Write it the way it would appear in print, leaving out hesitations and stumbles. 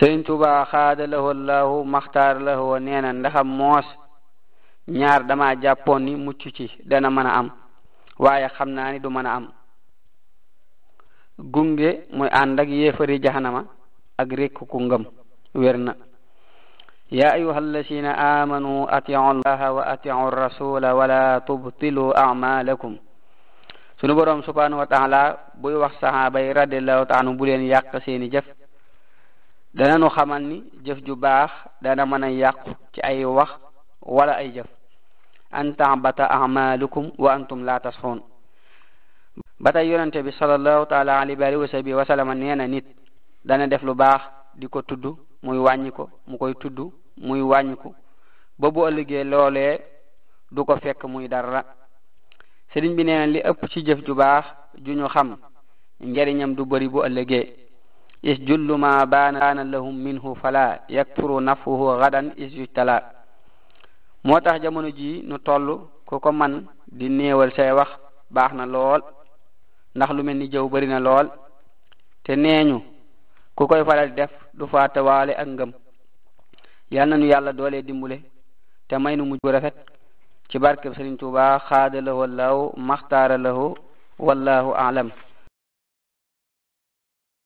Sëriñ Tuubaa xaada lahu Allahu maxtaar lahu nee na ndaxam moos ñaar dama jàppoon ni mucc ci dana mën a am waaye xam naa ni du mën a am. gunge mooy ànd ak yéefari jahanama ak rekk ku ngëm wér na. ya ayuha alladina amanu atiu allaha wa atiu rasula wala tubtilu a'malakum. sunu borom subhanahu wa ta'ala buy wax sahaaba yi radiyallahu ta'ala bu leen yàq seeni jëf dana nu xamal ni jëf ju baax dana mën a yàqu ci ay wax wala ay jëf. an ta'bata a'malukum wa antum la tasxuun. ba tey yonente bi sallallahu ta'ala alayhi wa sahbihi wa sallam nee na nit dana def lu baax di ko tudd muy wàññi ko mu koy tudd muy wàññi ko ba bu ëllëgee loolee du ko fekk muy dara. sëriñ bi nee na li ëpp ci jëf ju baax ju ñu xam njariñam du bari bu ëllëgee. is jullu ma baana lahum minhu fala yakfuru nafuhu gadan is yujtala. moo tax jamono ji nu toll ku ko man di néewal say wax baax na lool ndax lu mel ni jëw bari na lool te neeñu ku koy faral def du faatawaale ak ngëm. yal na nu yàlla doole dimbule te may nu mujj bu rafet ci barkeb Sëriñ Tuubaa xaada lahu Allahu maxtaara lahu wallahu a'lam.